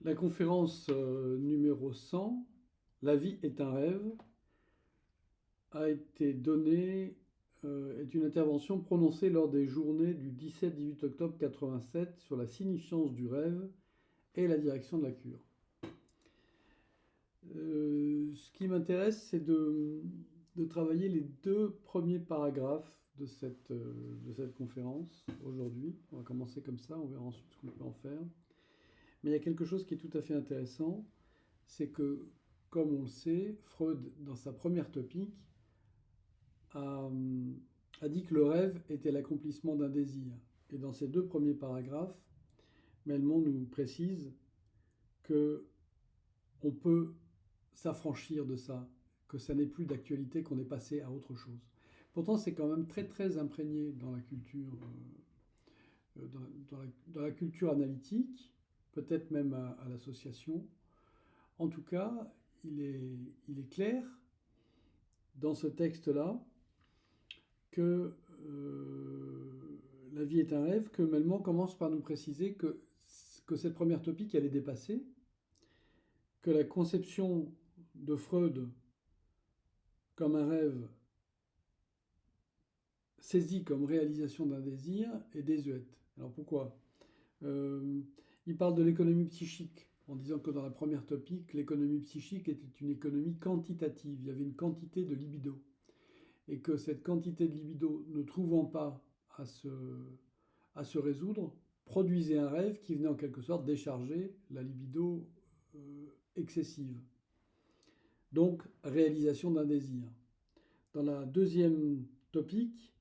La conférence numéro 100, La vie est un rêve, a été donnée, est une intervention prononcée lors des journées du 17-18 octobre 87 sur la signifiance du rêve et la direction de la cure. Ce qui m'intéresse, c'est de travailler les deux premiers paragraphes de cette conférence aujourd'hui. On va commencer comme ça, on verra ensuite ce qu'on peut en faire. Mais il y a quelque chose qui est tout à fait intéressant, c'est que, comme on le sait, Freud, dans sa première topique, a, a dit que le rêve était l'accomplissement d'un désir. Et dans ces deux premiers paragraphes, Melmond nous précise que on peut s'affranchir de ça, que ça n'est plus d'actualité, qu'on est passé à autre chose. Pourtant, c'est quand même très très imprégné dans la culture, dans la culture analytique, peut-être même à l'association. En tout cas, il est clair dans ce texte-là que la vie est un rêve, que Melmond commence par nous préciser que cette première topique, elle est dépassée, que la conception de Freud comme un rêve saisi comme réalisation d'un désir est désuète. Alors pourquoi euh, Il parle de l'économie psychique, en disant que dans la première topique, l'économie psychique était une économie quantitative, il y avait une quantité de libido. Et que cette quantité de libido, ne trouvant pas à se résoudre, produisait un rêve qui venait en quelque sorte décharger la libido excessive. Donc, réalisation d'un désir. Dans la deuxième topique,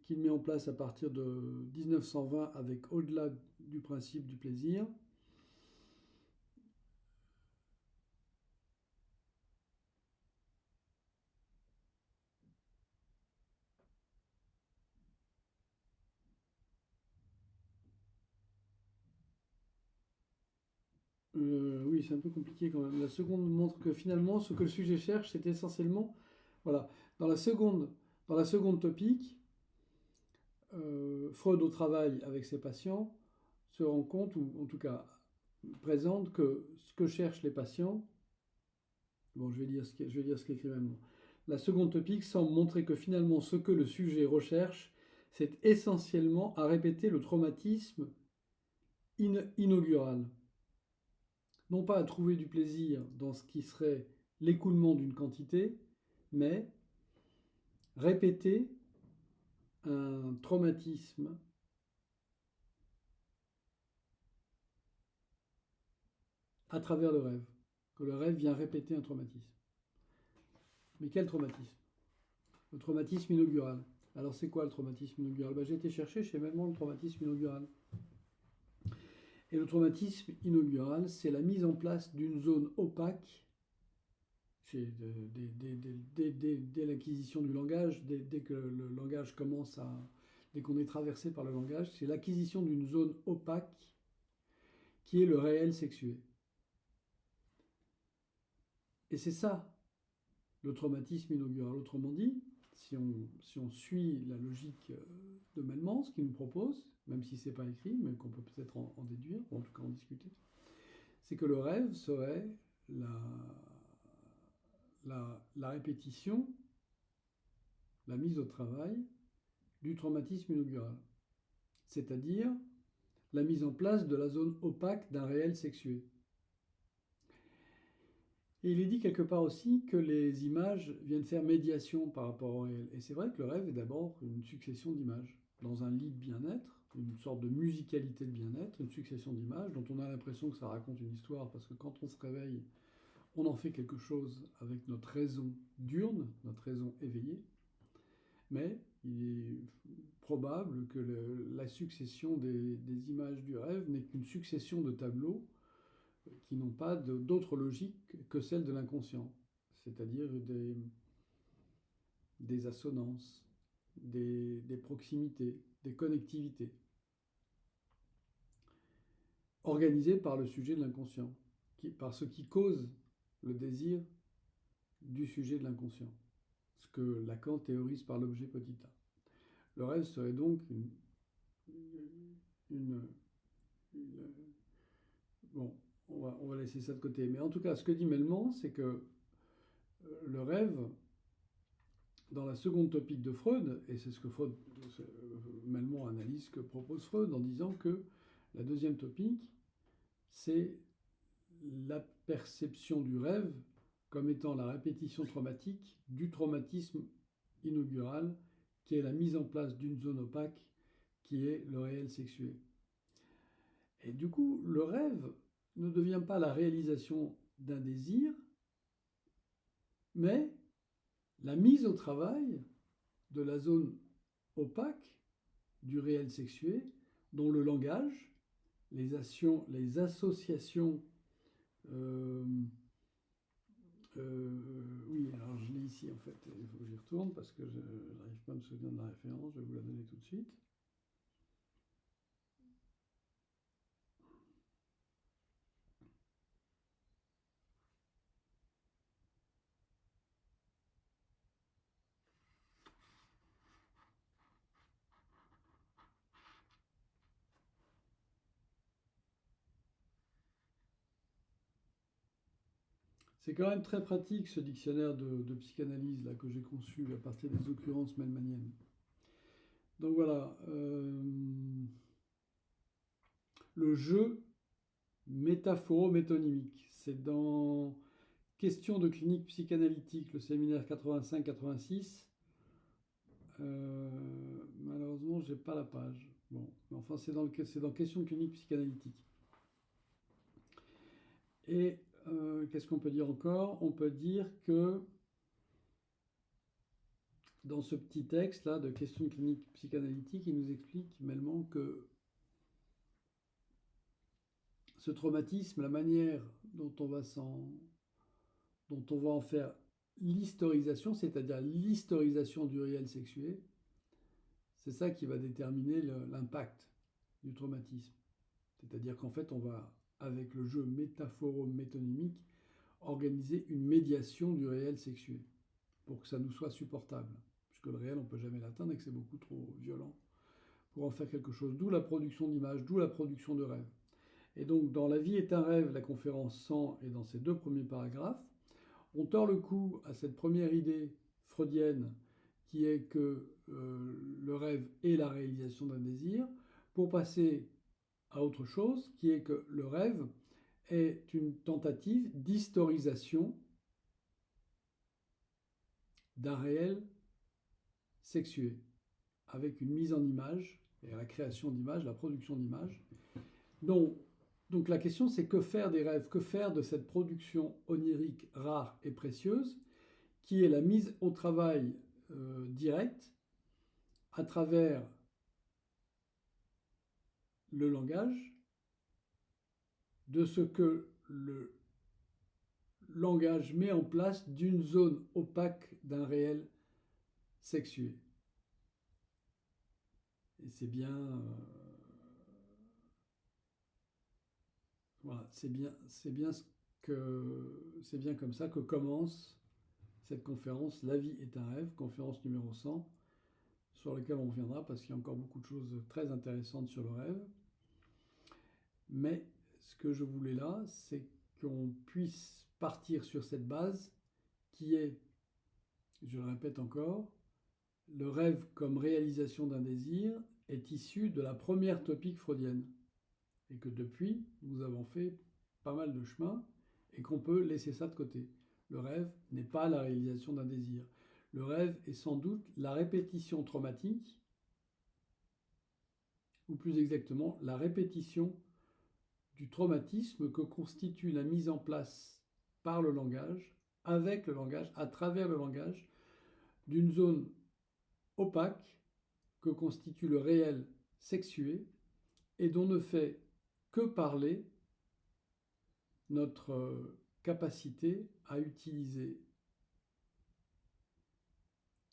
qu'il met en place à partir de 1920 avec Au-delà du principe du plaisir, oui, c'est un peu compliqué quand même. La seconde montre que finalement, ce que le sujet cherche, c'est essentiellement, voilà, dans la seconde, dans la seconde topique, Freud au travail avec ses patients se rend compte, ou en tout cas présente, que ce que cherchent les patients, bon, je vais dire ce qu'écrit Manon. La seconde topique semble montrer que finalement, ce que le sujet recherche, c'est essentiellement à répéter le traumatisme inaugural. Non pas à trouver du plaisir dans ce qui serait l'écoulement d'une quantité, mais répéter un traumatisme à travers le rêve. Que le rêve vient répéter un traumatisme. Mais quel traumatisme? Le traumatisme inaugural. Alors c'est quoi le traumatisme inaugural? J'ai été chercher chez Melmond le traumatisme inaugural. Et le traumatisme inaugural, c'est la mise en place d'une zone opaque dès l'acquisition du langage, dès que le langage commence à... Dès qu'on est traversé par le langage, c'est l'acquisition d'une zone opaque qui est le réel sexué. Et c'est ça, le traumatisme inaugural. Autrement dit, si on suit la logique de Melmans, ce qu'il nous propose, même si ce n'est pas écrit, mais qu'on peut peut-être en déduire, ou en tout cas en discuter, c'est que le rêve serait la répétition, la mise au travail du traumatisme inaugural. C'est-à-dire la mise en place de la zone opaque d'un réel sexué. Et il est dit quelque part aussi que les images viennent faire médiation par rapport au réel. Et c'est vrai que le rêve est d'abord une succession d'images. Dans un lit de bien-être, une sorte de musicalité de bien-être, une succession d'images dont on a l'impression que ça raconte une histoire, parce que quand on se réveille, on en fait quelque chose avec notre raison diurne, notre raison éveillée. Mais il est probable que la succession des images du rêve n'est qu'une succession de tableaux qui n'ont pas d'autre logique que celle de l'inconscient, c'est-à-dire des assonances, des proximités, des connectivités, organisées par le sujet de l'inconscient, par ce qui cause le désir du sujet de l'inconscient, ce que Lacan théorise par l'objet petit a. Le rêve serait donc une, une, bon, on va laisser ça de côté. Mais en tout cas, ce que dit Melman, c'est que le rêve, dans la seconde topique de Freud, et c'est ce que Melman analyse ce que propose Freud en disant que la deuxième topique, c'est la perception du rêve comme étant la répétition traumatique du traumatisme inaugural, qui est la mise en place d'une zone opaque qui est le réel sexué. Et du coup, le rêve ne devient pas la réalisation d'un désir, mais la mise au travail de la zone opaque du réel sexué, dont le langage, les associations, euh, oui, alors je l'ai ici en fait, il faut que j'y retourne parce que je n'arrive pas à me souvenir de la référence, je vais vous la donner tout de suite. C'est quand même très pratique ce dictionnaire de psychanalyse là, que j'ai conçu à partir des occurrences melmaniennes. Donc voilà, le jeu métaphoro-métonymique, c'est dans Questions de clinique psychanalytique, le séminaire 85-86. Malheureusement, je n'ai pas la page. Bon, mais enfin, c'est dans Questions de clinique psychanalytique. Et qu'est-ce qu'on peut dire encore? On peut dire que dans ce petit texte-là de Questions de clinique psychanalytique, il nous explique mêmement que ce traumatisme, la manière dont on va en faire l'historisation, c'est-à-dire l'historisation du réel sexué, c'est ça qui va déterminer l'impact du traumatisme. C'est-à-dire qu'en fait, on va, avec le jeu métaphoro-métonymique, organiser une médiation du réel sexué pour que ça nous soit supportable. Puisque le réel, on ne peut jamais l'atteindre et que c'est beaucoup trop violent pour en faire quelque chose. D'où la production d'images, d'où la production de rêves. Et donc, dans La vie est un rêve, la conférence 100 et dans ces deux premiers paragraphes, on tord le cou à cette première idée freudienne qui est que le rêve est la réalisation d'un désir, pour passer à autre chose, qui est que le rêve est une tentative d'historisation d'un réel sexué, avec une mise en image, et la création d'images, la production d'images. Donc la question c'est que faire des rêves, que faire de cette production onirique rare et précieuse, qui est la mise au travail directe à travers le langage de ce que le langage met en place d'une zone opaque d'un réel sexué. Et c'est bien, voilà, c'est bien comme ça que commence cette conférence La vie est un rêve, conférence numéro 100, sur laquelle on reviendra parce qu'il y a encore beaucoup de choses très intéressantes sur le rêve. Mais ce que je voulais là, c'est qu'on puisse partir sur cette base qui est, je le répète encore, le rêve comme réalisation d'un désir est issu de la première topique freudienne. Et que depuis, nous avons fait pas mal de chemin et qu'on peut laisser ça de côté. Le rêve n'est pas la réalisation d'un désir. Le rêve est sans doute la répétition traumatique, ou plus exactement, la répétition du traumatisme que constitue la mise en place par le langage, avec le langage, à travers le langage, d'une zone opaque que constitue le réel sexué et dont ne fait que parler notre capacité à utiliser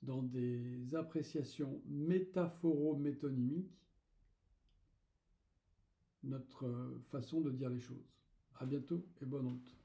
dans des appréciations métaphoro-métonymiques notre façon de dire les choses. À bientôt et bonne honte.